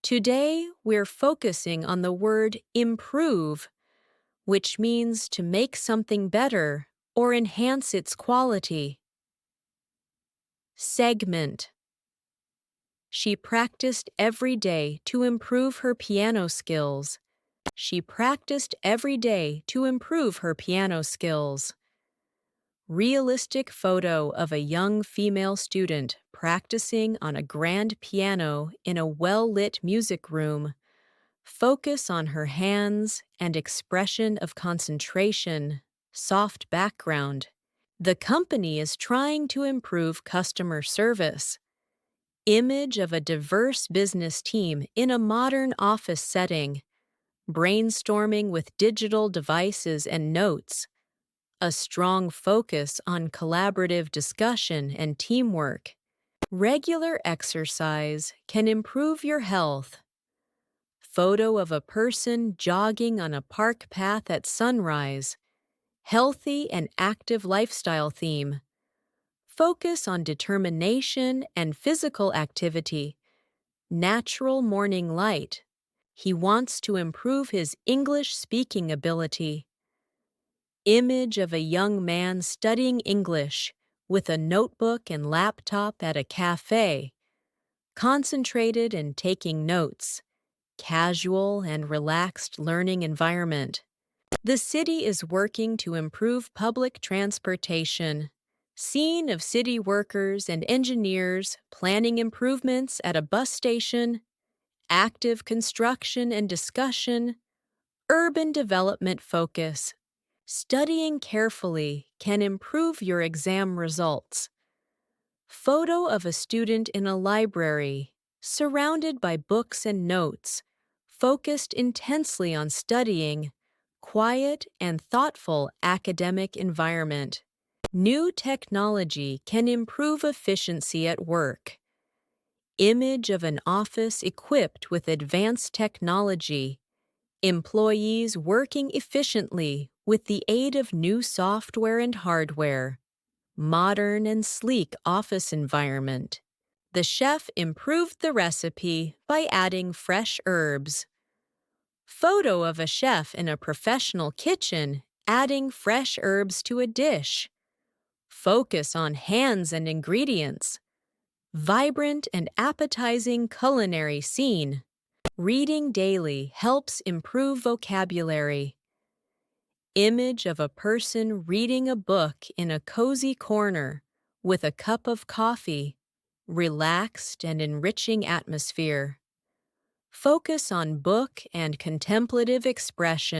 Today, we're focusing on the word improve, which means to make something better or enhance its quality. Segment. She practiced every day to improve her piano skills. She practiced every day to improve her piano skills. Realistic photo of a young female student practicing on a grand piano in a well-lit music room. Focus on her hands and expression of concentration, soft background. The company is trying to improve customer service. Image of a diverse business team in a modern office setting. Brainstorming with digital devices and notes. A strong focus on collaborative discussion and teamwork. Regular exercise can improve your health. Photo of a person jogging on a park path at sunrise. Healthy and active lifestyle theme. Focus on determination and physical activity. Natural morning light. He wants to improve his English speaking ability. Image of a young man studying English with a notebook and laptop at a cafe. Concentrated and taking notes. Casual and relaxed learning environment. The city is working to improve public transportation. Scene of city workers and engineers planning improvements at a bus station. Active construction and discussion. Urban development focus. Studying carefully can improve your exam results. Photo of a student in a library, surrounded by books and notes, focused intensely on studying, quiet and thoughtful academic environment. New technology can improve efficiency at work. Image of an office equipped with advanced technology. Employees working efficiently with the aid of new software and hardware. Modern and sleek office environment. The chef improved the recipe by adding fresh herbs. Photo of a chef in a professional kitchen adding fresh herbs to a dish. Focus on hands and ingredients. Vibrant and appetizing culinary scene. Reading daily helps improve vocabulary. Image of a person reading a book in a cozy corner with a cup of coffee. Relaxed and enriching atmosphere. Focus on book and contemplative expression.